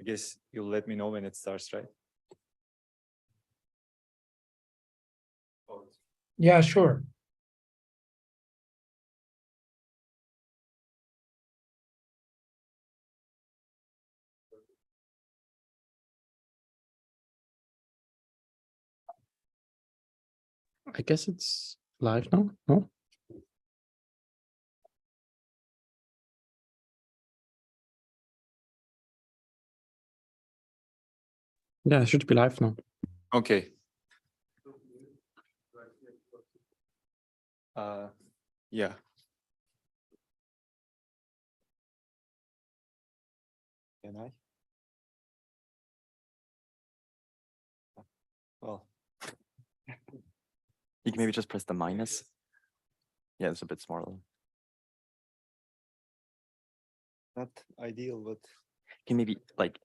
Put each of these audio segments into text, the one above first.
I guess you'll let me know when it starts, right? Yeah, sure. I guess it's live now, no? Yeah, it should be live now. Okay. Yeah. Can I? Well, You can maybe just press the minus. Yeah, it's a bit smaller. not ideal, but You can maybe like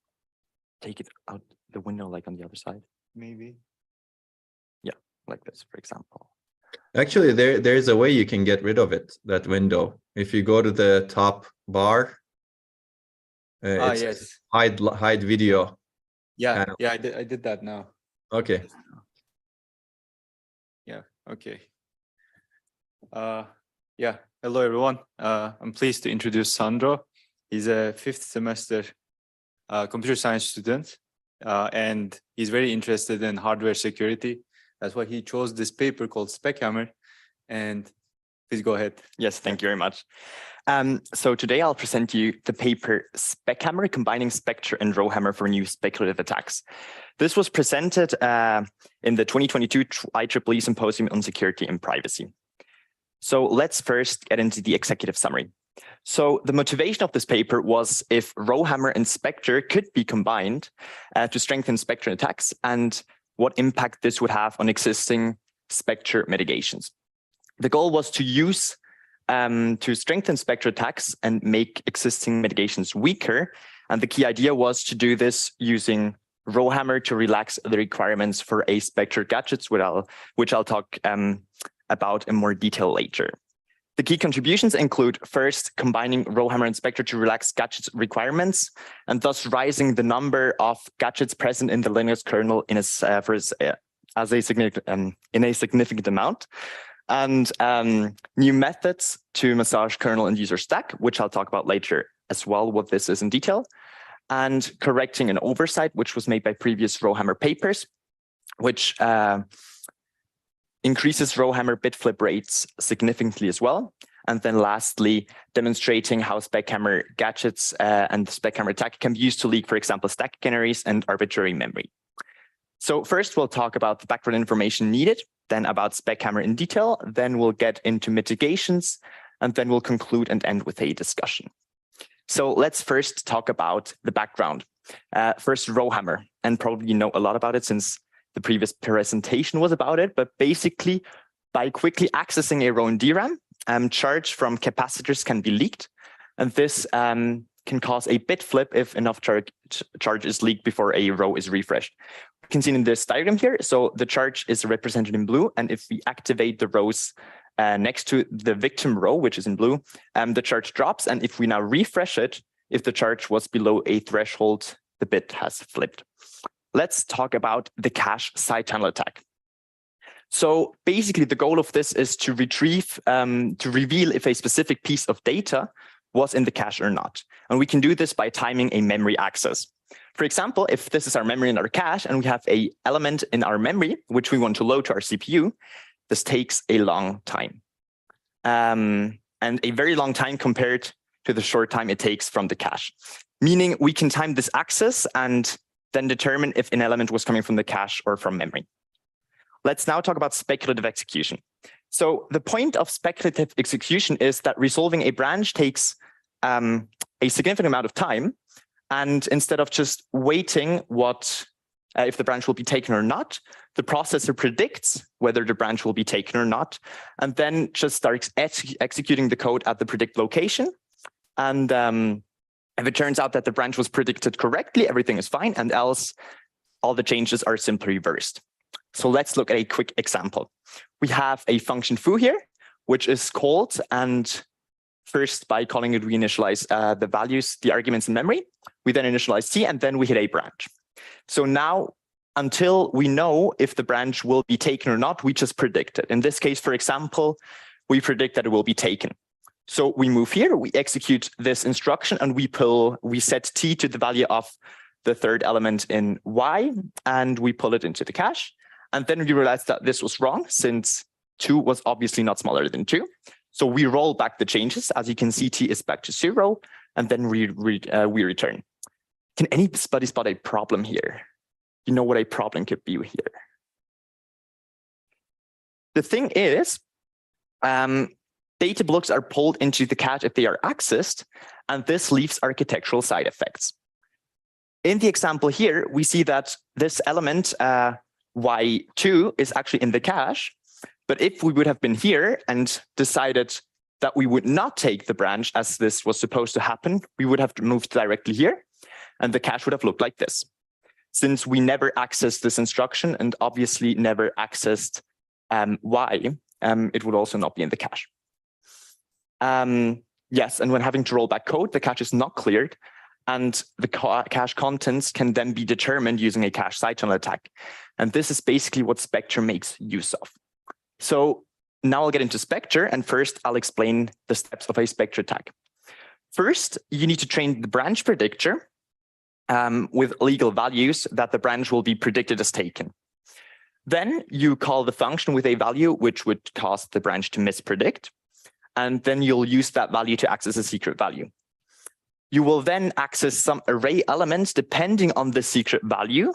take it out the window, like on the other side. maybe. Yeah, like this, for example. Actually, there's a way you can get rid of it, that window. If you go to the top bar, it's Yes. hide video. Yeah, panel. yeah, I did that now. Okay. Yeah, okay. Yeah, hello everyone. I'm pleased to introduce Sandro. He's a 5th semester computer science student, and he's very interested in hardware security. That's why he chose this paper called SpecHammer. And please go ahead. Yes, thank you very much. So today I'll present you the paper SpecHammer, combining Spectre and RowHammer for new speculative attacks. This was presented in the 2022 IEEE Symposium on Security and Privacy. So let's first get into the executive summary. So the motivation of this paper was if RowHammer and Spectre could be combined to strengthen Spectre attacks and what impact this would have on existing Spectre mitigations. The goal was to use to strengthen Spectre attacks and make existing mitigations weaker. And the key idea was to do this using RowHammer to relax the requirements for a Spectre gadgets, which I'll talk about in more detail later. The key contributions include first combining RowHammer and Spectre to relax gadgets requirements and thus rising the number of gadgets present in the Linux kernel in a significant amount. And new methods to massage kernel and user stack, which I'll talk about later as well, what this is in detail, and correcting an oversight, which was made by previous RowHammer papers, which increases RowHammer bit flip rates significantly as well. And then lastly, demonstrating how SpecHammer gadgets and the SpecHammer attack can be used to leak, for example, stack canaries and arbitrary memory. So first, we'll talk about the background information needed, then about SpecHammer in detail, then we'll get into mitigations, and then we'll conclude and end with a discussion. So let's first talk about the background. First, RowHammer, and probably you know a lot about it since the previous presentation was about it, but basically by quickly accessing a row in DRAM, charge from capacitors can be leaked, and this can cause a bit flip if enough charge is leaked before a row is refreshed. You can see in this diagram here, so the charge is represented in blue, and if we activate the rows next to the victim row, which is in blue, the charge drops, and if we now refresh it, if the charge was below a threshold, the bit has flipped. Let's talk about the cache side channel attack. So basically the goal of this is to retrieve, to reveal if a specific piece of data was in the cache or not. And we can do this by timing a memory access. For example, if this is our memory in our cache and we have an element in our memory, which we want to load to our CPU, this takes a long time. And a very long time compared to the short time it takes from the cache. Meaning we can time this access and then determine if an element was coming from the cache or from memory. Let's now talk about speculative execution. So the point of speculative execution is that resolving a branch takes a significant amount of time. And instead of just waiting if the branch will be taken or not, the processor predicts whether the branch will be taken or not, and then just starts executing the code at the predict location. And if it turns out that the branch was predicted correctly, everything is fine, and else all the changes are simply reversed. So let's look at a quick example. We have a function foo here, which is called, and First, by calling it, we initialize the values, the arguments in memory. We then initialize T, and then we hit a branch. So now, until we know if the branch will be taken or not, we just predict it. In this case, for example, we predict that it will be taken. So we move here, we execute this instruction, and we set T to the value of the third element in Y, and we pull it into the cache. And then we realize that this was wrong, since 2 was obviously not smaller than 2. So we roll back the changes. As you can see, T is back to 0, and then we return. Can anybody spot a problem here? You know what a problem could be here? The thing is, data blocks are pulled into the cache if they are accessed, and this leaves architectural side effects. In the example here, we see that this element, Y2, is actually in the cache. But if we would have been here and decided that we would not take the branch as this was supposed to happen, we would have moved directly here, and the cache would have looked like this. Since we never accessed this instruction and obviously never accessed Y, it would also not be in the cache. Yes, and when having to roll back code, the cache is not cleared, and the cache contents can then be determined using a cache side channel attack. And this is basically what Spectre makes use of. So now I'll get into Spectre, and first I'll explain the steps of a Spectre attack. First, you need to train the branch predictor with legal values that the branch will be predicted as taken. Then you call the function with a value which would cause the branch to mispredict, and then you'll use that value to access a secret value. You will then access some array elements depending on the secret value,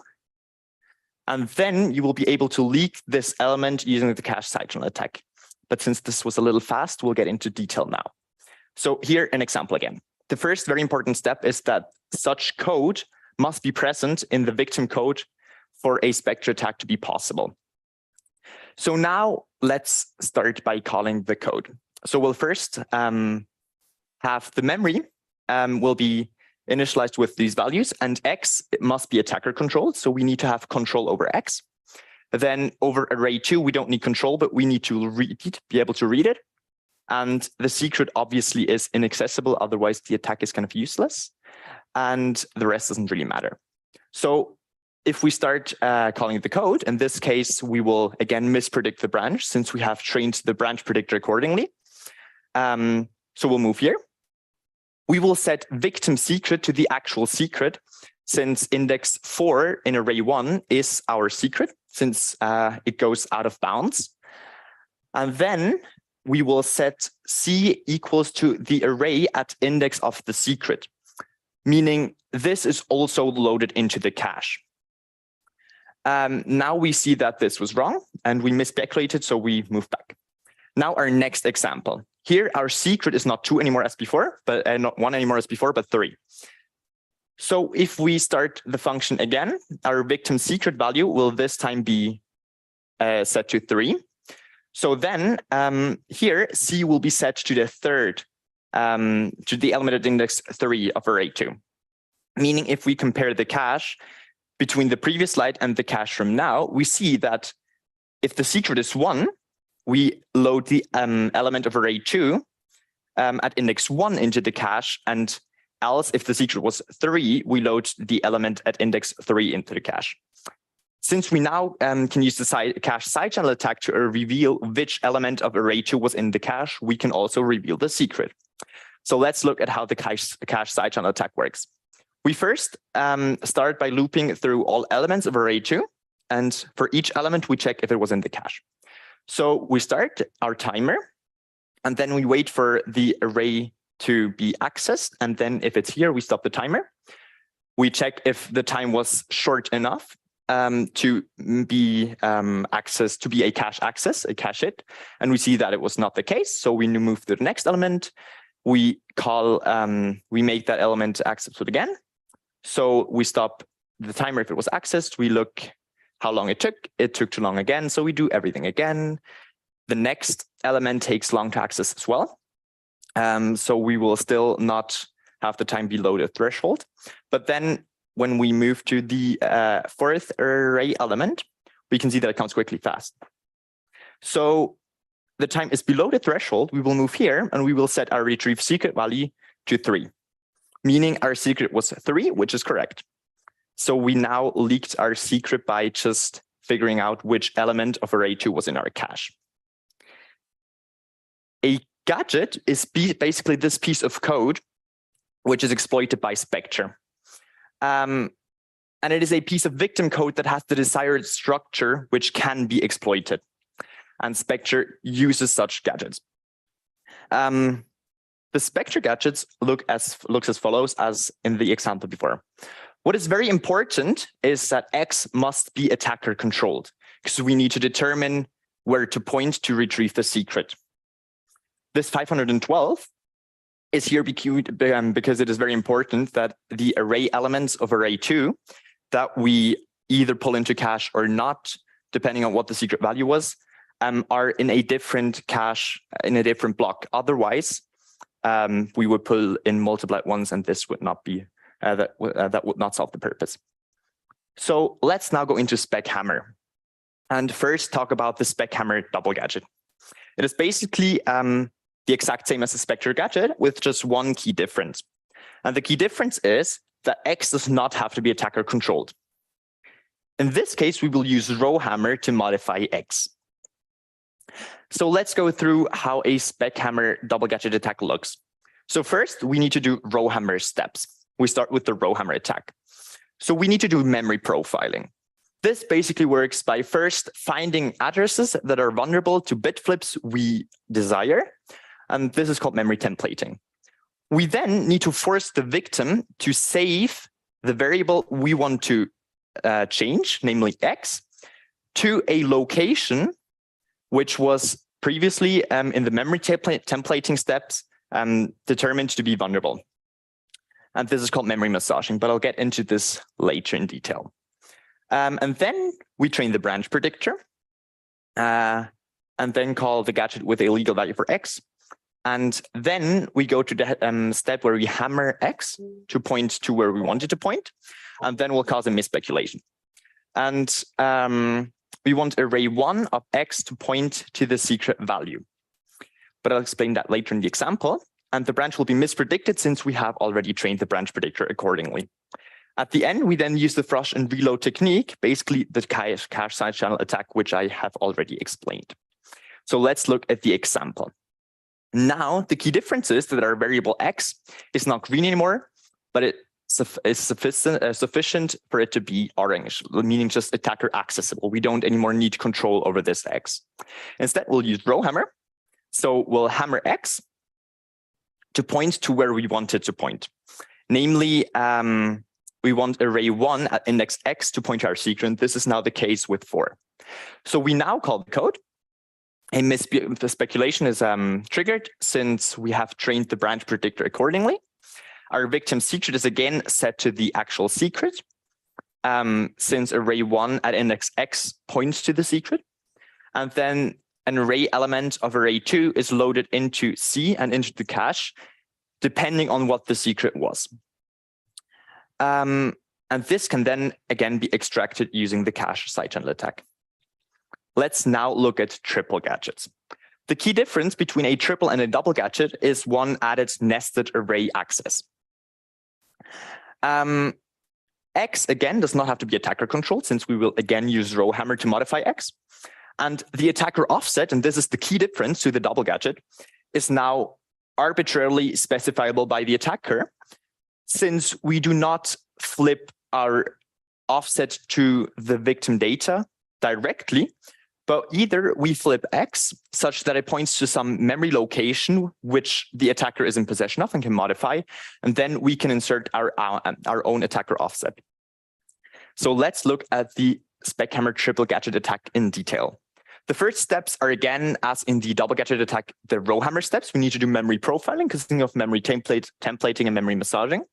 and then you will be able to leak this element using the cache side channel attack. But since this was a little fast, we'll get into detail now. So here, an example again. The first very important step is that such code must be present in the victim code for a Spectre attack to be possible. So now let's start by calling the code. So we'll first have the memory will be initialized with these values, and X, it must be attacker controlled. So we need to have control over X. Then over array 2, we don't need control, but we need to be able to read it. And the secret obviously is inaccessible. Otherwise, the attack is kind of useless. And the rest doesn't really matter. So if we start calling the code, in this case, we will again mispredict the branch since we have trained the branch predictor accordingly. So we'll move here. We will set victim secret to the actual secret, since index 4 in array 1 is our secret, since it goes out of bounds. And then we will set C equals to the array at index of the secret, meaning this is also loaded into the cache. Now we see that this was wrong and we misspeculated, so we move back. Now our next example. Here, our secret is not 2 anymore as before, but not 1 anymore as before, but 3. So if we start the function again, our victim secret value will this time be set to 3. So then here, C will be set to the third, to the element at index 3 of array 2. Meaning if we compare the cache between the previous slide and the cache from now, we see that if the secret is 1, we load the element of array 2 at index 1 into the cache, and else if the secret was 3, we load the element at index 3 into the cache. Since we now can use the cache side channel attack to reveal which element of array 2 was in the cache, we can also reveal the secret. So let's look at how the cache side channel attack works. We first start by looping through all elements of array 2, and for each element, we check if it was in the cache. So we start our timer, and then we wait for the array to be accessed, and then if it's here, we stop the timer. We check if the time was short enough to be accessed, to be a cache access, a cache hit, and we see that it was not the case. So we move to the next element. We call, we make that element accessible again. So we stop the timer if it was accessed. We look how long it took. It took too long again, so we do everything again. The next element takes long to access as well. So we will still not have the time below the threshold. But then when we move to the fourth array element, we can see that it comes quickly fast. So the time is below the threshold, we will move here and we will set our retrieve secret value to 3, meaning our secret was 3, which is correct. So we now leaked our secret by just figuring out which element of array 2 was in our cache. A gadget is basically this piece of code which is exploited by Spectre. And it is a piece of victim code that has the desired structure which can be exploited. And Spectre uses such gadgets. The Spectre gadgets looks as follows as in the example before. What is very important is that X must be attacker controlled, because we need to determine where to point to retrieve the secret. This 512 is here because it is very important that the array elements of array 2 that we either pull into cache or not, depending on what the secret value was, are in a different cache, in a different block. Otherwise, we would pull in multiplied ones, and this would not be that would not solve the purpose. So let's now go into SpecHammer, and first talk about the SpecHammer double gadget. It is basically the exact same as the Spectre gadget with just one key difference, and the key difference is that X does not have to be attacker controlled. In this case, we will use RowHammer to modify X. So let's go through how a SpecHammer double gadget attack looks. So first, we need to do RowHammer steps. We start with the RowHammer attack. So we need to do memory profiling. This basically works by first finding addresses that are vulnerable to bit flips we desire, and this is called memory templating. We then need to force the victim to save the variable we want to change, namely X, to a location which was previously in the memory templating steps determined to be vulnerable. And this is called memory massaging, but I'll get into this later in detail. And then we train the branch predictor, and then call the gadget with a legal value for X. And then we go to the step where we hammer X to point to where we want it to point, and then we'll cause a misspeculation. And we want array 1 of X to point to the secret value. But I'll explain that later in the example. And the branch will be mispredicted since we have already trained the branch predictor accordingly. At the end, we then use the flush and reload technique, basically the cache side channel attack, which I have already explained. So let's look at the example. Now, the key difference is that our variable X is not green anymore, but it is sufficient for it to be orange, meaning just attacker accessible. We don't anymore need control over this X. Instead, we'll use RowHammer. So we'll hammer X to point to where we want it to point. Namely, we want array 1 at index X to point to our secret. This is now the case with 4. So we now call the code. A misspeculation is triggered since we have trained the branch predictor accordingly. Our victim secret is again set to the actual secret, since array 1 at index X points to the secret. And then an array element of array 2 is loaded into C and into the cache, depending on what the secret was. And this can then again be extracted using the cache side channel attack. Let's now look at triple gadgets. The key difference between a triple and a double gadget is one added nested array access. X again does not have to be attacker controlled, since we will again use RowHammer to modify X. And the attacker offset, and this is the key difference to the double gadget, is now arbitrarily specifiable by the attacker, since we do not flip our offset to the victim data directly, but either we flip X such that it points to some memory location which the attacker is in possession of and can modify, and then we can insert our own attacker offset. So let's look at the SpecHammer triple gadget attack in detail. The first steps are again, as in the double gadget attack, the RowHammer steps. We need to do memory profiling, consisting of memory templating and memory massaging.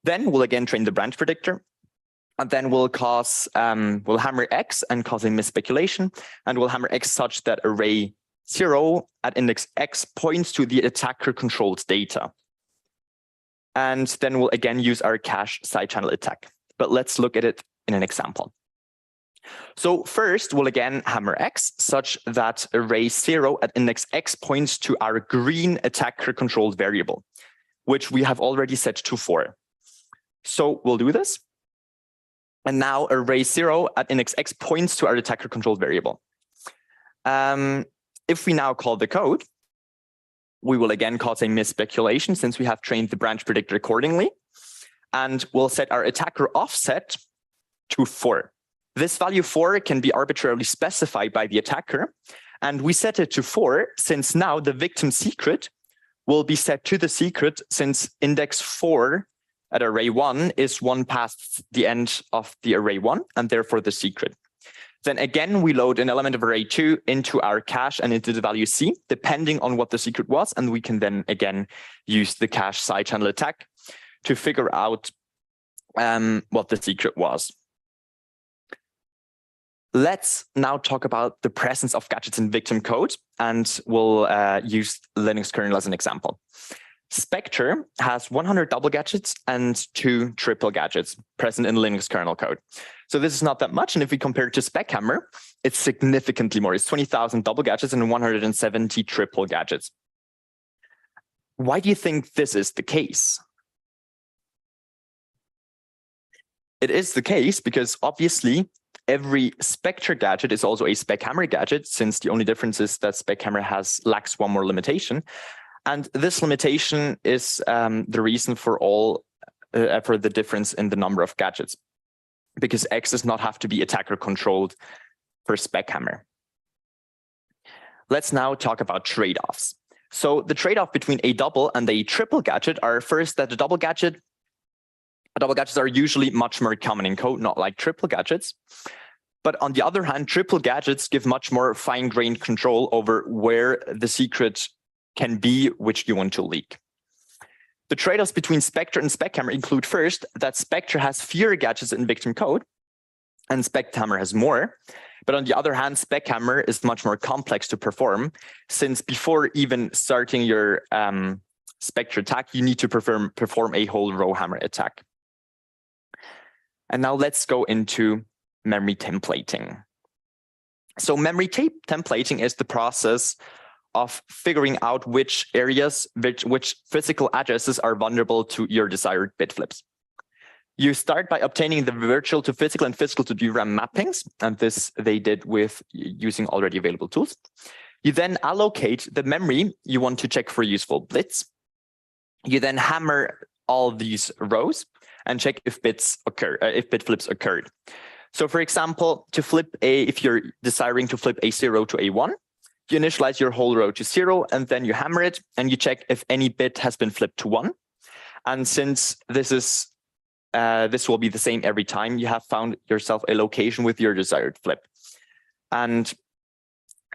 Then we'll again train the branch predictor. And then we'll hammer X and cause a misspeculation, and we'll hammer X such that array 0 at index X points to the attacker controlled data. And then we'll again use our cache side channel attack. But let's look at it in an example. So first, we'll again hammer X such that array 0 at index X points to our green attacker-controlled variable, which we have already set to 4. So we'll do this. And now array 0 at index X points to our attacker-controlled variable. If we now call the code, we will again cause a misspeculation since we have trained the branch predictor accordingly. And we'll set our attacker offset to 4. This value 4 can be arbitrarily specified by the attacker. And we set it to 4 since now the victim secret will be set to the secret since index 4 at array 1 is 1 past the end of the array 1 and therefore the secret. Then again, we load an element of array 2 into our cache and into the value C, depending on what the secret was. And we can then again use the cache side channel attack to figure out what the secret was. Let's now talk about the presence of gadgets in victim code, and we'll use Linux kernel as an example. Spectre has 100 double gadgets and 2 triple gadgets present in Linux kernel code. So this is not that much. And if we compare it to SpecHammer, it's significantly more. It's 20,000 double gadgets and 170 triple gadgets. Why do you think this is the case? It is the case because obviously every Spectre gadget is also a SpecHammer gadget, since the only difference is that SpecHammer lacks one more limitation. And this limitation is the reason for for the difference in the number of gadgets, because X does not have to be attacker controlled for SpecHammer. Let's now talk about trade-offs. So the trade-off between a double and a triple gadget are first that double gadgets are usually much more common in code, not like triple gadgets. But on the other hand, triple gadgets give much more fine-grained control over where the secret can be, which you want to leak. The trade-offs between Spectre and SpecHammer include first that Spectre has fewer gadgets in victim code and SpecHammer has more. But on the other hand, SpecHammer is much more complex to perform, since before even starting your Spectre attack, you need to perform a whole RowHammer attack. And now let's go into memory templating. So memory templating is the process of figuring out which areas, which physical addresses are vulnerable to your desired bit flips. You start by obtaining the virtual to physical and physical to DRAM mappings, and this they did with using already available tools. You then allocate the memory you want to check for useful bits. You then hammer all these rows and check if bit flips occurred. So for example, if you're desiring to flip a 0 to a 1, you initialize your whole row to 0 and then you hammer it and you check if any bit has been flipped to 1. And since this will be the same every time, you have found yourself a location with your desired flip. And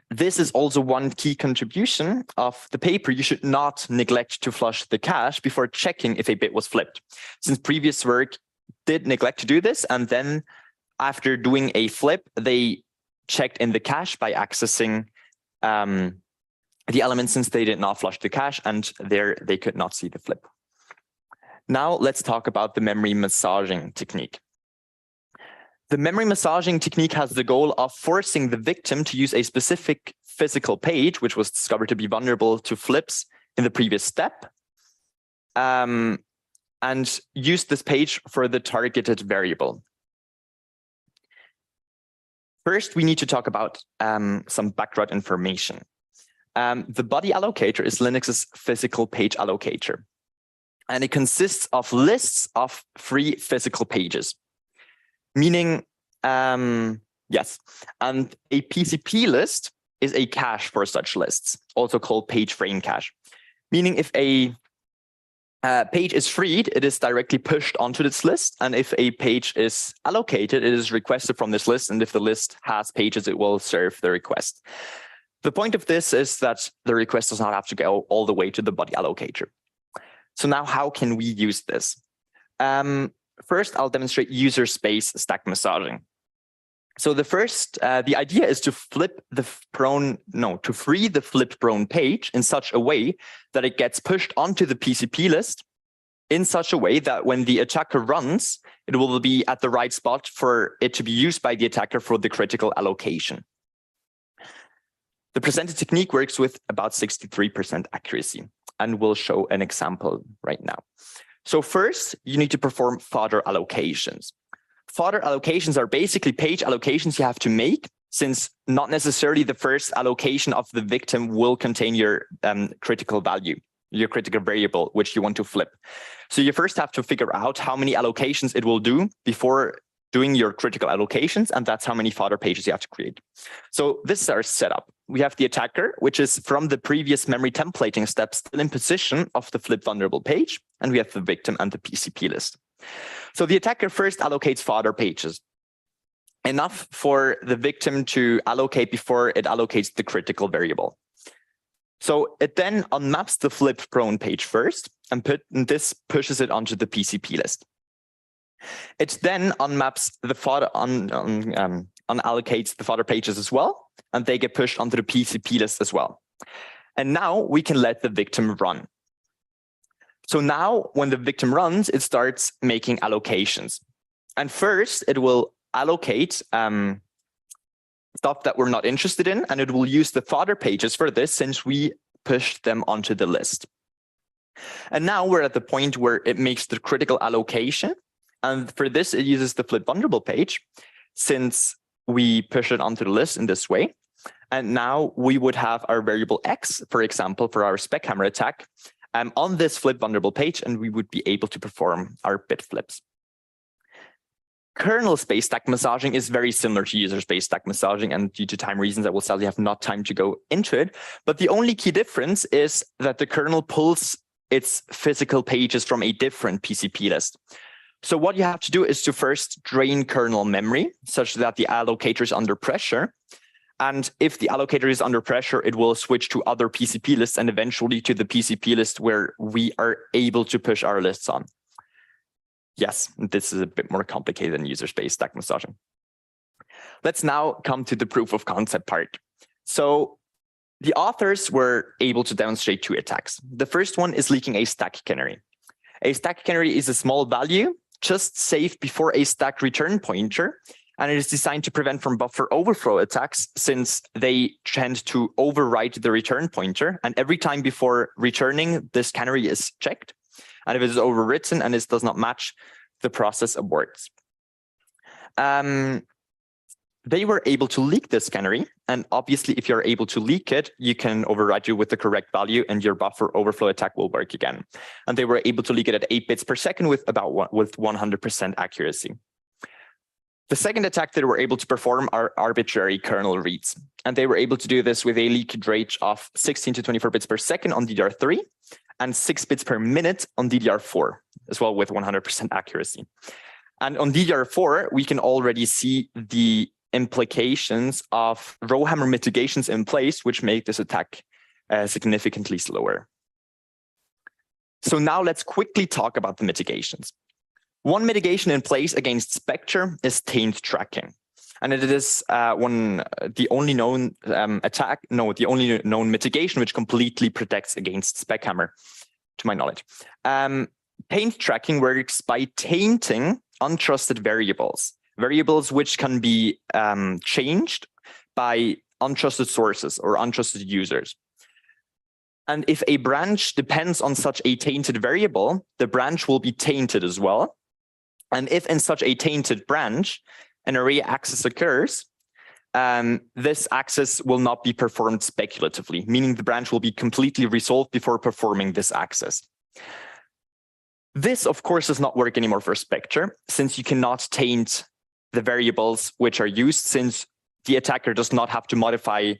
this is also one key contribution of the paper. You should not neglect to flush the cache before checking if a bit was flipped, since previous work did neglect to do this. And then after doing a flip, they checked in the cache by accessing the element, since they did not flush the cache, and there they could not see the flip. Now let's talk about the memory massaging technique. The memory massaging technique has the goal of forcing the victim to use a specific physical page, which was discovered to be vulnerable to flips in the previous step, and use this page for the targeted variable. First, we need to talk about some background information. The body allocator is Linux's physical page allocator, and it consists of lists of free physical pages. Meaning, yes, and a PCP list is a cache for such lists, also called page frame cache. Meaning if a page is freed, it is directly pushed onto this list. And if a page is allocated, it is requested from this list. And if the list has pages, it will serve the request. The point of this is that the request does not have to go all the way to the body allocator. So now how can we use this? First, I'll demonstrate user space stack massaging. So the idea is to free the flipped prone page in such a way that it gets pushed onto the PCP list in such a way that when the attacker runs, it will be at the right spot for it to be used by the attacker for the critical allocation. The presented technique works with about 63% accuracy, and we'll show an example right now. So first, you need to perform fodder allocations. Fodder allocations are basically page allocations you have to make, since not necessarily the first allocation of the victim will contain your critical value, your critical variable, which you want to flip. So you first have to figure out how many allocations it will do before doing your critical allocations, and that's how many fodder pages you have to create. So this is our setup. We have the attacker, which is from the previous memory templating steps still in position of the flip vulnerable page, and we have the victim and the PCP list. So the attacker first allocates fodder pages, enough for the victim to allocate before it allocates the critical variable. So it then unmaps the flip prone page first, and this pushes it onto the PCP list. It then unmaps the fodder, unallocates the fodder pages as well, and they get pushed onto the PCP list as well. And now we can let the victim run. So now when the victim runs, it starts making allocations. And first it will allocate stuff that we're not interested in, and it will use the fodder pages for this since we pushed them onto the list. And now we're at the point where it makes the critical allocation. And for this, it uses the flip vulnerable page since we push it onto the list in this way. And now we would have our variable X, for example, for our SpecHammer attack on this flip vulnerable page, and we would be able to perform our bit flips. Kernel space stack massaging is very similar to user space stack massaging, and due to time reasons, I will sadly have not time to go into it. But the only key difference is that the kernel pulls its physical pages from a different PCP list. So what you have to do is to first drain kernel memory such that the allocator is under pressure. And if the allocator is under pressure, it will switch to other PCP lists and eventually to the PCP list where we are able to push our lists on. Yes, this is a bit more complicated than user space stack massaging. Let's now come to the proof of concept part. So the authors were able to demonstrate two attacks. The first one is leaking a stack canary. A stack canary is a small value just saved before a stack return pointer, and it is designed to prevent from buffer overflow attacks since they tend to overwrite the return pointer. And every time before returning, this canary is checked. And if it is overwritten and it does not match, the process aborts. They were able to leak this canary. And obviously, if you're able to leak it, you can overwrite it with the correct value and your buffer overflow attack will work again. And they were able to leak it at 8 bits per second with 100% accuracy. The second attack they were able to perform are arbitrary kernel reads. And they were able to do this with a leakage rate of 16 to 24 bits per second on DDR3 and 6 bits per minute on DDR4, as well with 100% accuracy. And on DDR4, we can already see the implications of RowHammer mitigations in place, which make this attack significantly slower. So now let's quickly talk about the mitigations. One mitigation in place against Spectre is taint tracking. And it is the only known the only known mitigation which completely protects against SpecHammer, to my knowledge. Taint tracking works by tainting untrusted variables which can be changed by untrusted sources or untrusted users. And if a branch depends on such a tainted variable, the branch will be tainted as well. And if in such a tainted branch, an array access occurs, this access will not be performed speculatively, meaning the branch will be completely resolved before performing this access. This, of course, does not work anymore for Spectre, since you cannot taint the variables which are used, since the attacker does not have to modify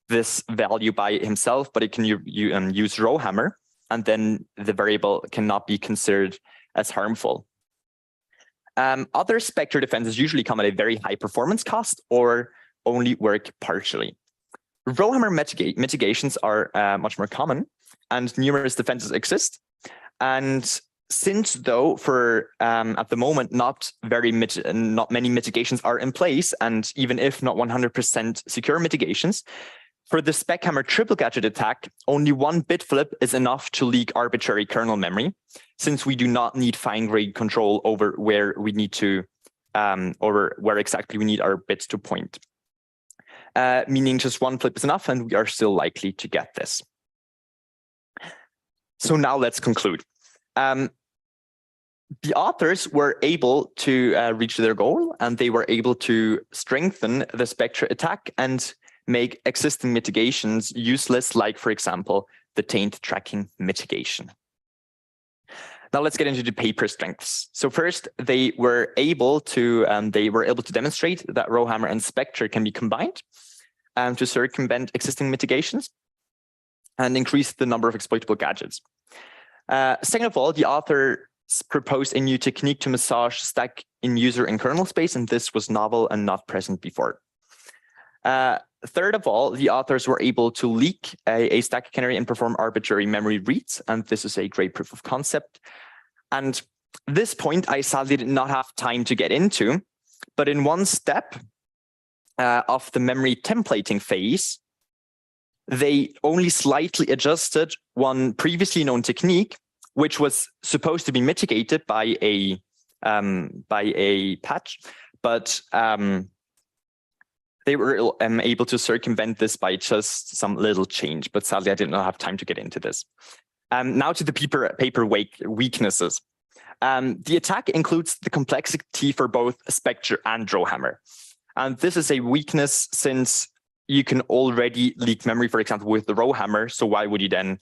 this value by himself, but it can use RowHammer, and then the variable cannot be considered as harmful. Other Spectre defenses usually come at a very high performance cost or only work partially. RowHammer mitigations are much more common, and numerous defenses exist. And since though for at the moment not many mitigations are in place, and even if not 100% secure mitigations, For the SpecHammer triple gadget attack, only one bit flip is enough to leak arbitrary kernel memory, since we do not need fine-grained control over where we need to, or where exactly we need our bits to point. Meaning just one flip is enough, and we are still likely to get this. So now let's conclude. The authors were able to reach their goal, and they were able to strengthen the Spectre attack and make existing mitigations useless, like, for example, the taint tracking mitigation. Now let's get into the paper strengths. So first, they were able to demonstrate that RowHammer and Spectre can be combined to circumvent existing mitigations and increase the number of exploitable gadgets. Second of all, the author proposed a new technique to massage stack in user and kernel space, and this was novel and not present before. Third of all, the authors were able to leak a stack canary and perform arbitrary memory reads, and this is a great proof of concept. And this point I sadly did not have time to get into, but in one step of the memory templating phase, they only slightly adjusted one previously known technique, which was supposed to be mitigated by a patch, but they were able to circumvent this by just some little change, but sadly I did not have time to get into this. Now to the paper weaknesses. The attack includes the complexity for both Spectre and RowHammer. And this is a weakness since you can already leak memory, for example, with the RowHammer, so why would you then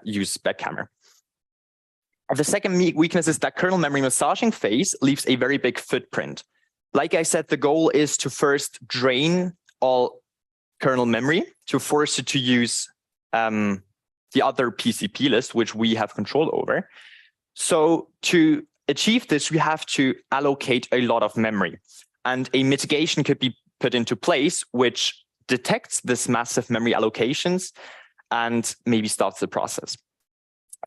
use SpecHammer? The second weakness is that kernel memory massaging phase leaves a very big footprint. Like I said, the goal is to first drain all kernel memory to force it to use the other PCP list, which we have control over. So to achieve this, we have to allocate a lot of memory. And a mitigation could be put into place, which detects this massive memory allocations and maybe starts the process.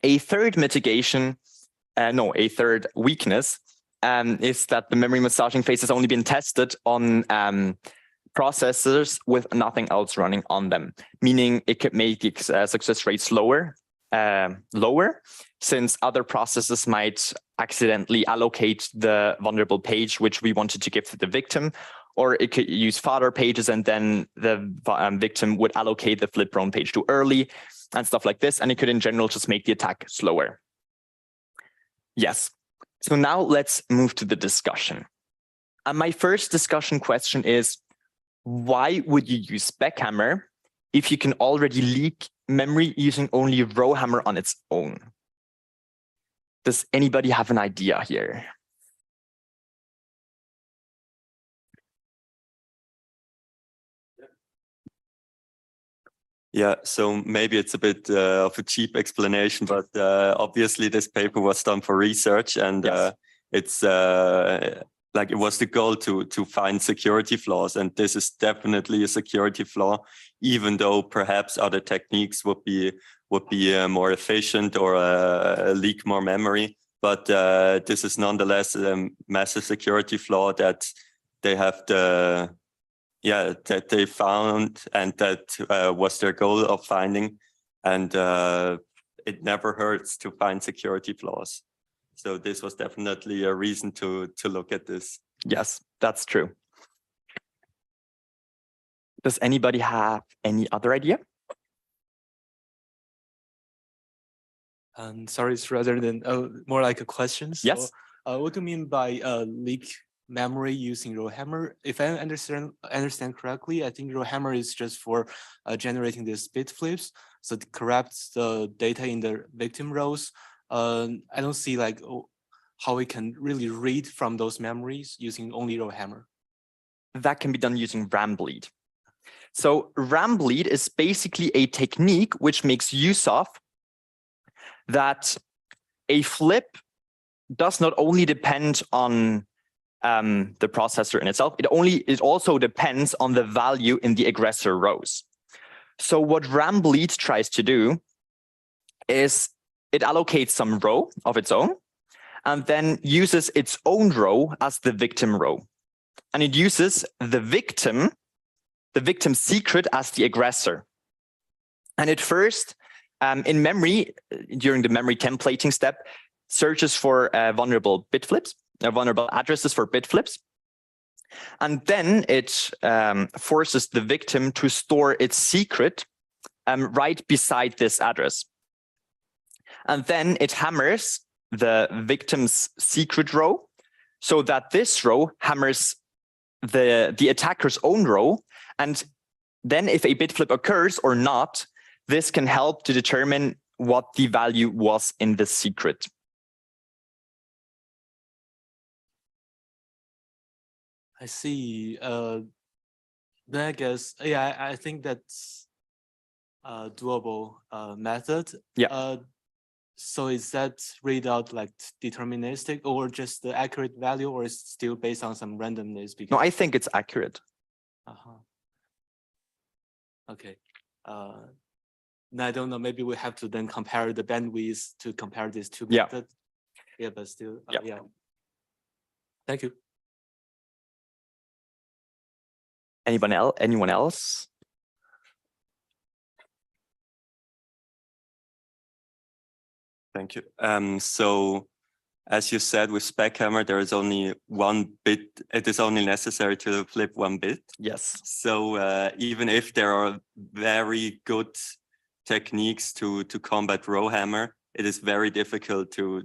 A third weakness is that the memory massaging phase has only been tested on processors with nothing else running on them, meaning it could make the success rates lower, since other processes might accidentally allocate the vulnerable page which we wanted to give to the victim, or it could use fodder pages and then the victim would allocate the flip prone page too early and stuff like this, and it could in general just make the attack slower. Yes. So now let's move to the discussion. And my first discussion question is, why would you use SpecHammer if you can already leak memory using only RowHammer on its own? Does anybody have an idea here? Yeah, so maybe it's a bit of a cheap explanation, but obviously this paper was done for research, and Yes. it's like it was the goal to find security flaws, and this is definitely a security flaw, even though perhaps other techniques would be more efficient or leak more memory. But this is nonetheless a massive security flaw that they have that they found, and that was their goal of finding, and it never hurts to find security flaws. So this was definitely a reason to look at this. Yes, that's true. Does anybody have any other idea? Sorry, it's rather than more like a question. So, Yes. What do you mean by leak memory using RowHammer? If I understand correctly, I think RowHammer is just for generating these bit flips, so it corrupts the data in the victim rows. I don't see like how we can really read from those memories using only RowHammer. That can be done using RAM bleed. So RAM bleed is basically a technique which makes use of that a flip does not only depend on the processor in itself, it also depends on the value in the aggressor rows. So what RAM bleed tries to do is it allocates some row of its own and then uses its own row as the victim row. And it uses the victim the victim's secret as the aggressor. And it first, in memory, during the memory templating step, searches for vulnerable bit flips, vulnerable addresses for bit flips. And then it forces the victim to store its secret right beside this address. And then it hammers the victim's secret row so that this row hammers the attacker's own row. And then if a bit flip occurs or not, this can help to determine what the value was in the secret. I see. Then I guess, yeah, I think that's a doable method. Yeah. So is that read out like deterministic or just the accurate value, or is it still based on some randomness? Because No, I think it's accurate. Okay. Now I don't know. Maybe we have to then compare the bandwidth to compare these two Yeah. methods. Yeah, but still, Yeah. yeah. Thank you. Anyone else? Thank you. So as you said, with SpecHammer, there is only one bit. It is only necessary to flip one bit. Yes. So even if there are very good techniques to combat RowHammer, it is very difficult to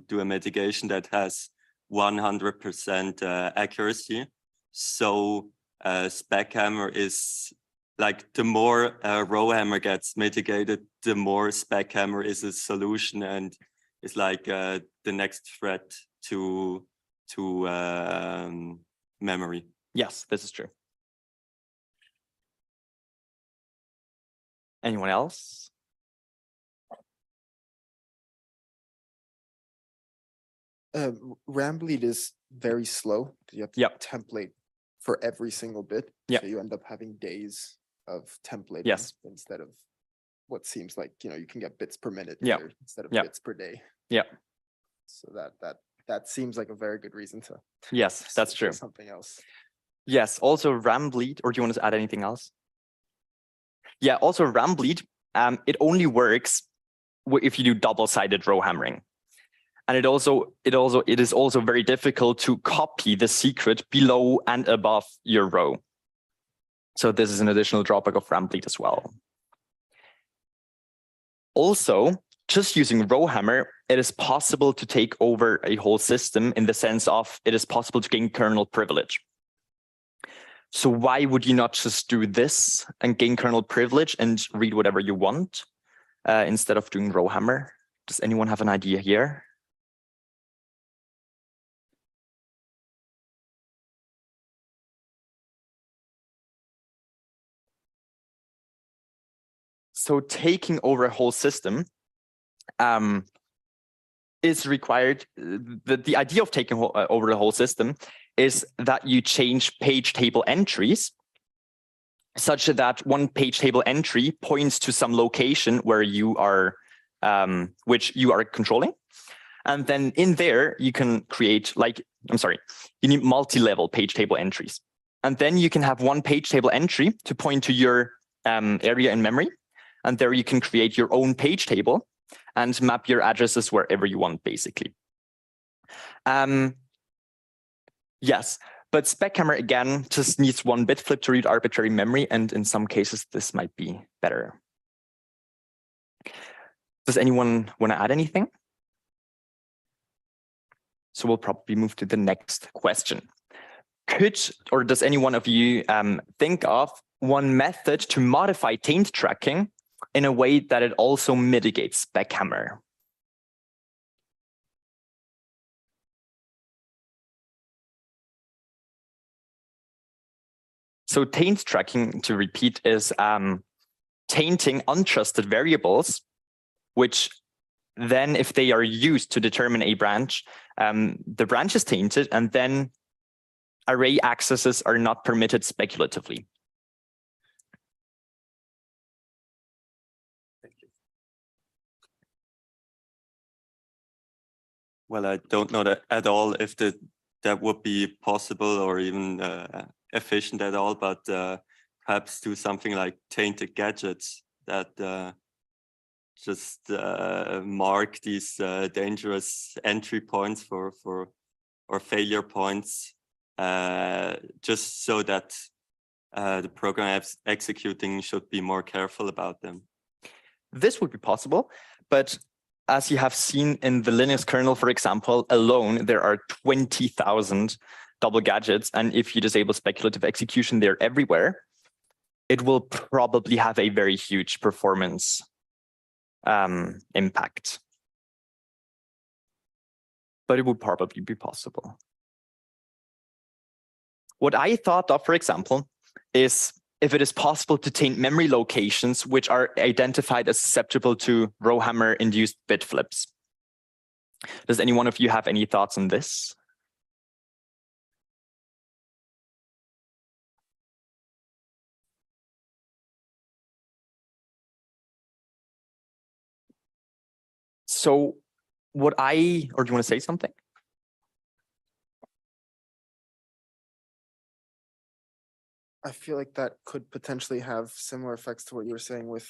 do a mitigation that has 100% accuracy. So SpecHammer is like, the more RowHammer gets mitigated, the more SpecHammer is a solution and is like the next threat to memory. Yes, this is true. Anyone else? RAM bleed is very slow. You have to Yep. template for every single bit. Yep. So you end up having days of templating Yes. instead of what seems like, you can get bits per minute Yep. here instead of Yep. bits per day. Yeah. So that seems like a very good reason to Yes, that's switch true. to something else. Yes, also RAM bleed, or do you want to add anything else? Yeah, also RAM bleed, it only works if you do double-sided row hammering. And it is also very difficult to copy the secret below and above your row. So this is an additional drawback of RAM bleed as well. Also, just using RowHammer, it is possible to take over a whole system in the sense of it is possible to gain kernel privilege. So why would you not just do this and gain kernel privilege and read whatever you want instead of doing RowHammer? Does anyone have an idea here? So taking over a whole system is required. The idea of taking over the whole system is that you change page table entries such that one page table entry points to some location where you are, which you are controlling. And then in there, you can create you need multi-level page table entries. And then you can have one page table entry to point to your area in memory. And there you can create your own page table and map your addresses wherever you want, basically. Yes, but SpecHammer, again, just needs one bit flip to read arbitrary memory. And in some cases, this might be better. Does anyone want to add anything? So we'll probably move to the next question. Does any one of you think of one method to modify taint tracking in a way that it also mitigates SpecHammer? So taint tracking, to repeat, is tainting untrusted variables, which then, if they are used to determine a branch, the branch is tainted, and then array accesses are not permitted speculatively. Well, I don't know that at all if that would be possible or even efficient at all, but perhaps do something like tainted gadgets that just mark these dangerous entry points or failure points, just so that the program executing should be more careful about them. This would be possible, but as you have seen in the Linux kernel, for example, alone, there are 20,000 double gadgets. And if you disable speculative execution, they're everywhere. It will probably have a very huge performance impact. But it would probably be possible. What I thought of, for example, is if it is possible to taint memory locations which are identified as susceptible to RowHammer induced bit flips. Does any one of you have any thoughts on this? So or do you want to say something? I feel like that could potentially have similar effects to what you were saying with,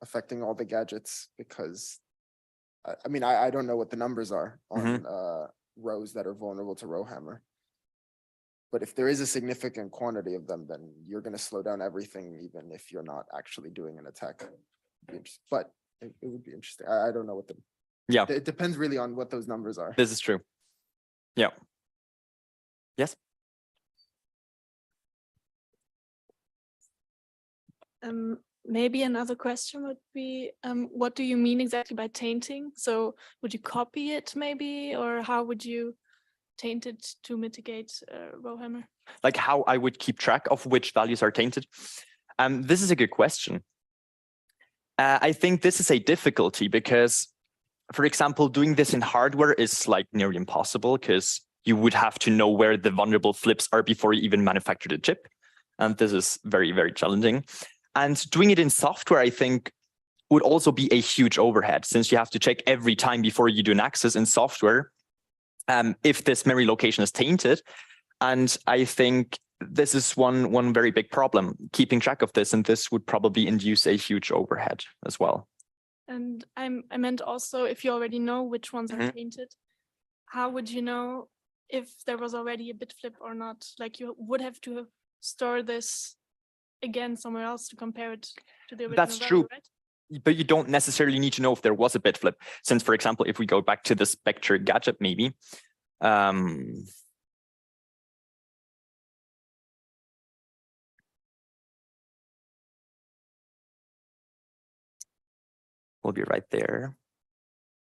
affecting all the gadgets, because I mean, I don't know what the numbers are on rows that are vulnerable to RowHammer. But if there is a significant quantity of them, then you're going to slow down everything, even if you're not actually doing an attack. But it would be interesting. I don't know what it depends really on what those numbers are. This is true. Yeah. Yes. Maybe another question would be, what do you mean exactly by tainting? So would you copy it maybe, or how would you taint it to mitigate RowHammer? Like how I would keep track of which values are tainted? This is a good question. I think this is a difficulty because, for example, doing this in hardware is like nearly impossible because you would have to know where the vulnerable flips are before you even manufacture the chip. And this is very, very challenging. And doing it in software, I think, would also be a huge overhead, since you have to check every time before you do an access in software if this memory location is tainted. And I think this is one very big problem, keeping track of this, and this would probably induce a huge overhead as well. And I meant also, if you already know which ones are tainted, how would you know if there was already a bit flip or not? Like you would have to store this again somewhere else to compare it to the original That's value, true. right? But you don't necessarily need to know if there was a bit flip. Since, for example, if we go back to the Spectre gadget, maybe, we'll be right there.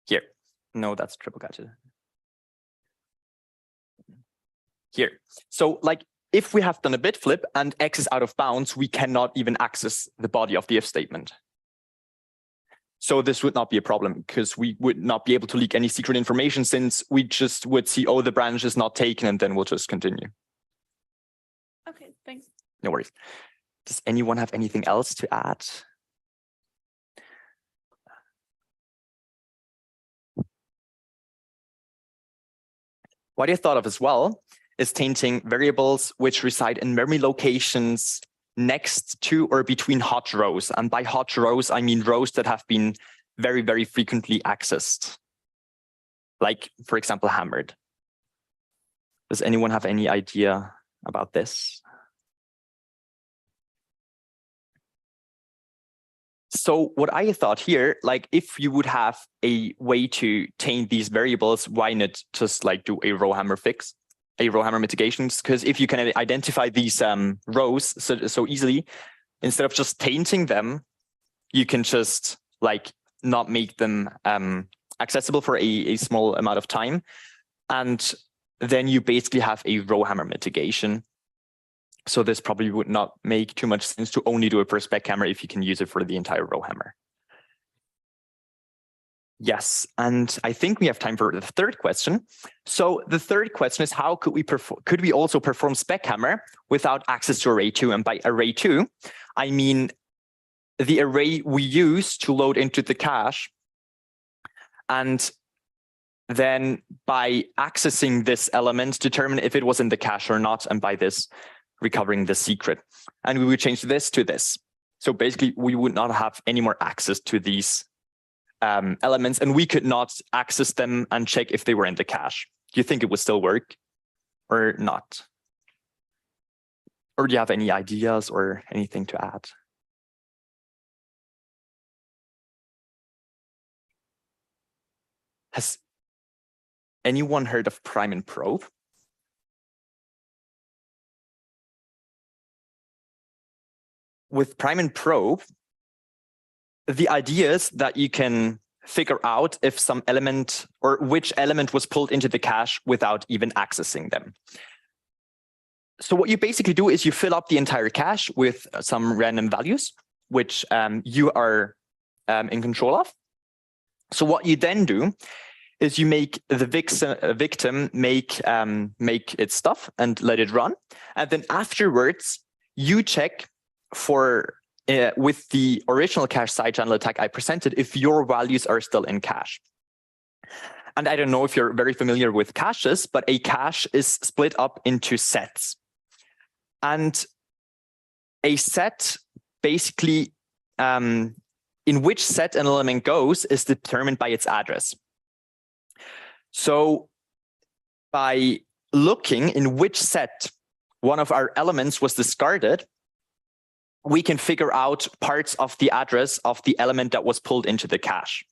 Here. No, that's triple gadget. Here. So like, if we have done a bit flip and X is out of bounds, we cannot even access the body of the if statement. So this would not be a problem because we would not be able to leak any secret information, since we just would see, oh, the branch is not taken, and then we'll just continue. Okay, thanks. No worries. Does anyone have anything else to add? What I thought of as well is tainting variables which reside in memory locations next to or between hot rows. And by hot rows, I mean rows that have been very, very frequently accessed. Like, for example, hammered. Does anyone have any idea about this? So what I thought here, like if you would have a way to taint these variables, why not just like do a RowHammer fix, a RowHammer mitigations? Because if you can identify these rows so easily, instead of just tainting them, you can just like not make them accessible for a small amount of time. And then you basically have a RowHammer mitigation. So this probably would not make too much sense to only do it for SpecHammer if you can use it for the entire RowHammer. Yes, and I think we have time for the third question. So the third question is, how could we also perform SpecHammer without access to array 2? And by array 2, I mean the array we use to load into the cache. And then by accessing this element, determine if it was in the cache or not. And by this, recovering the secret. And we would change this to this. So basically, we would not have any more access to these elements, and we could not access them and check if they were in the cache. Do you think it would still work or not? Or do you have any ideas or anything to add? Has anyone heard of prime and probe? With prime and probe, the idea is that you can figure out if some element or which element was pulled into the cache without even accessing them. So what you basically do is you fill up the entire cache with some random values, which you are in control of. So what you then do is you make the victim make its stuff and let it run. And then afterwards, you check for with the original cache side channel attack I presented, if your values are still in cache. And I don't know if you're very familiar with caches, but a cache is split up into sets. And a set basically, in which set an element goes is determined by its address. So by looking in which set one of our elements was discarded, we can figure out parts of the address of the element that was pulled into the cache.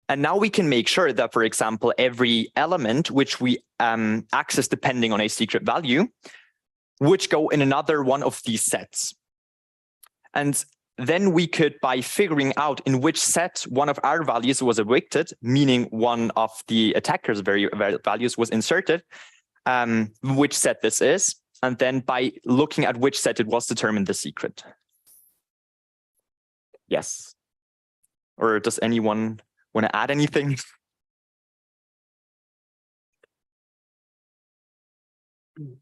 And now we can make sure that, for example, every element which we access depending on a secret value would go in another one of these sets. And then we could, by figuring out in which set one of our values was evicted, meaning one of the attacker's values was inserted, which set this is, and then by looking at which set it was, determine the secret. Yes. Or does anyone want to add anything?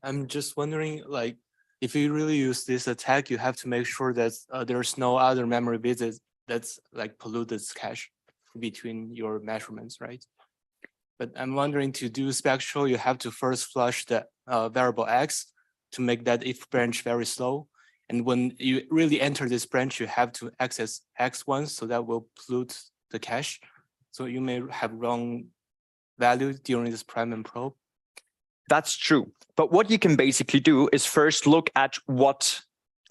I'm just wondering, like, if you really use this attack, you have to make sure that there's no other memory bits that's like pollute this cache between your measurements, right? But I'm wondering, to do spectral, you have to first flush the variable x to make that if branch very slow. And when you really enter this branch, you have to access x once, so that will pollute the cache. So you may have wrong value during this prime and probe. That's true. But what you can basically do is first look at what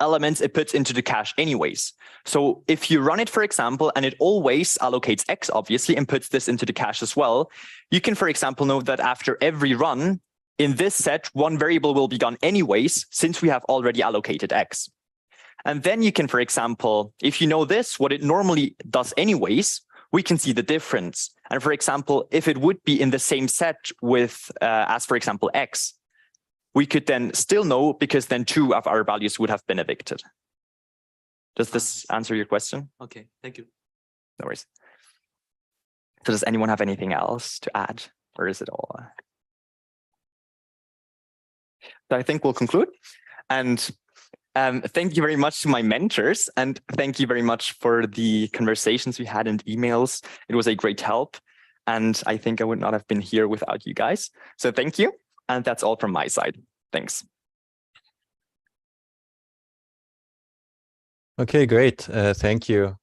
elements it puts into the cache anyways. So if you run it, for example, and it always allocates x, obviously, and puts this into the cache as well, you can, for example, know that after every run in this set, one variable will be gone anyways, since we have already allocated x. And then you can, for example, if you know this, what it normally does anyways, we can see the difference. And for example, if it would be in the same set with, as for example, x, we could then still know, because then 2 of our values would have been evicted. Does this answer your question? Okay, thank you. No worries. So does anyone have anything else to add, or is it all? So I think we'll conclude. And thank you very much to my mentors, and thank you very much for the conversations we had and emails. It was a great help, and I think I would not have been here without you guys. So thank you, and that's all from my side. Thanks. Okay, great. Thank you,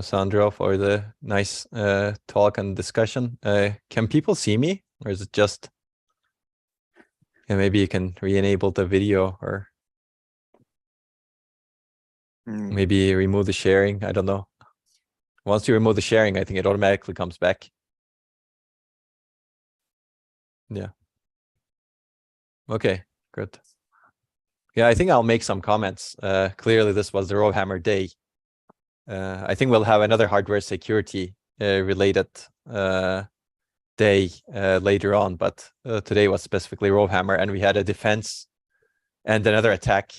Sandro, for the nice talk and discussion. Can people see me, or is it just? Yeah, maybe you can re-enable the video, or maybe remove the sharing. I don't know. Once you remove the sharing, I think it automatically comes back. Yeah. Okay, good. Yeah, I think I'll make some comments. Clearly, this was the RowHammer day. I think we'll have another hardware security related day later on, but today was specifically RowHammer, and we had a defense and another attack.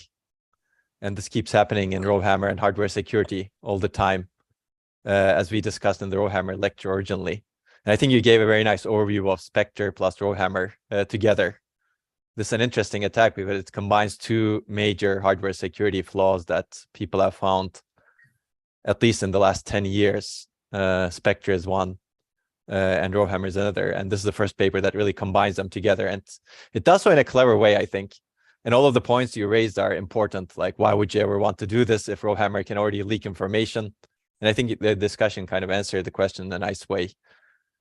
And this keeps happening in RowHammer and hardware security all the time, as we discussed in the RowHammer lecture originally. And I think you gave a very nice overview of Spectre plus RowHammer together. This is an interesting attack because it combines 2 major hardware security flaws that people have found, at least in the last 10 years. Spectre is one, and RowHammer is another. And this is the first paper that really combines them together. And it does so in a clever way, I think. And all of the points you raised are important. Like, why would you ever want to do this if RowHammer can already leak information? And I think the discussion kind of answered the question in a nice way,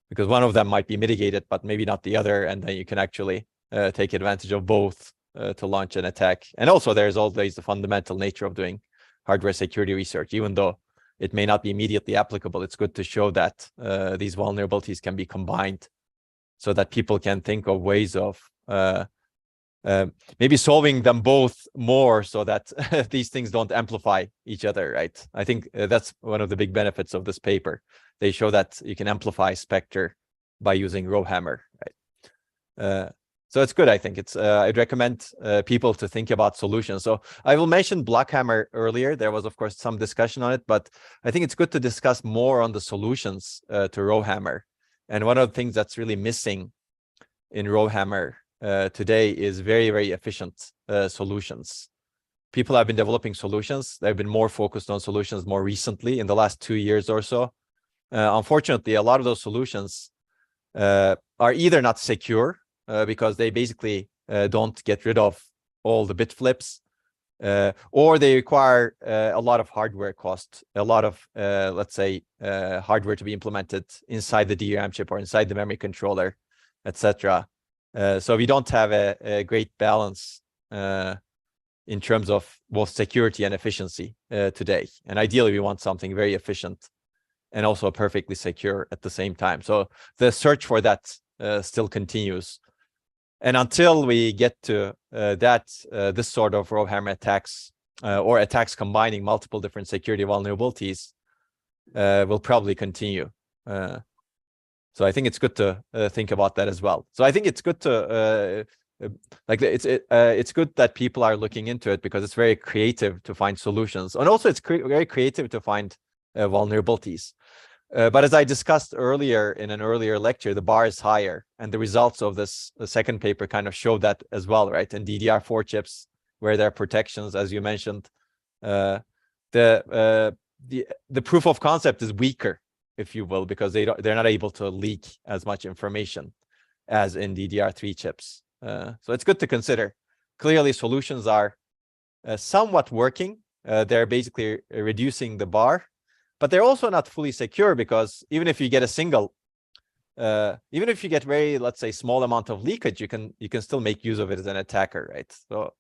because one of them might be mitigated, but maybe not the other. And then you can actually take advantage of both to launch an attack. And also, there's always the fundamental nature of doing hardware security research. Even though it may not be immediately applicable, it's good to show that these vulnerabilities can be combined so that people can think of ways of maybe solving them both more so that these things don't amplify each other, right? I think that's one of the big benefits of this paper. They show that you can amplify Spectre by using RowHammer, right? So it's good, I think. I'd recommend people to think about solutions. So I will mention BlockHammer earlier. There was, of course, some discussion on it, but I think it's good to discuss more on the solutions to RowHammer. And one of the things that's really missing in RowHammer today is very, very efficient solutions. People have been developing solutions. They've been more focused on solutions more recently in the last 2 years or so. Unfortunately, a lot of those solutions are either not secure because they basically don't get rid of all the bit flips, or they require a lot of hardware cost, a lot of, let's say, hardware to be implemented inside the DRAM chip or inside the memory controller, etc. So we don't have a great balance in terms of both security and efficiency today. And ideally, we want something very efficient and also perfectly secure at the same time. So the search for that still continues. And until we get to this sort of RowHammer attacks or attacks combining multiple different security vulnerabilities will probably continue. So I think it's good to think about that as well. So I think it's good to it's good that people are looking into it because it's very creative to find solutions, and also it's very creative to find vulnerabilities. But as I discussed earlier in an earlier lecture, the bar is higher, and the results of this second paper kind of show that as well, right? In DDR4 chips, where there are protections, as you mentioned, the proof of concept is weaker, if you will, because they're not able to leak as much information as in DDR3 chips. So it's good to consider. Clearly, solutions are somewhat working. They're basically reducing the bar, but they're also not fully secure, because even if you get a single, even if you get very, let's say, small amount of leakage, you can still make use of it as an attacker, right? So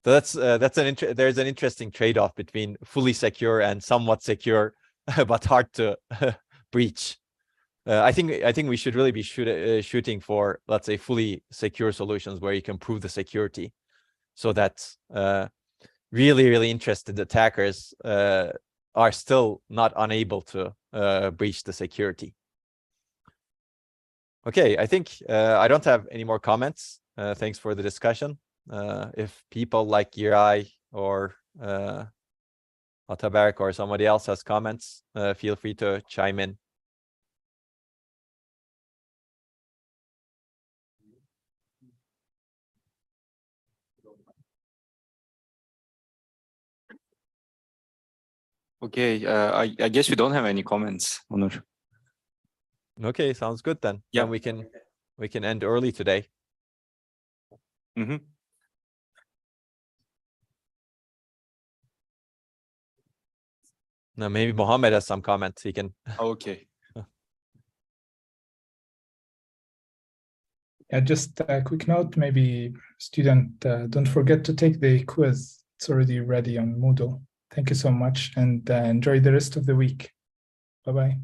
there's an interesting trade-off between fully secure and somewhat secure, but hard to breach. I think we should really be shooting for, let's say, fully secure solutions where you can prove the security, so that really interested attackers are still not unable to breach the security. Okay, I think I don't have any more comments. Thanks for the discussion. If people like Giray or Ataberk or somebody else has comments, feel free to chime in. Okay, I guess we don't have any comments, Onur. Okay, sounds good then. Yeah, we can end early today. Mm-hmm. Now maybe Mohammed has some comments. He can. Okay. Yeah, just a quick note, maybe student, don't forget to take the quiz. It's already ready on Moodle. Thank you so much, and enjoy the rest of the week. Bye-bye.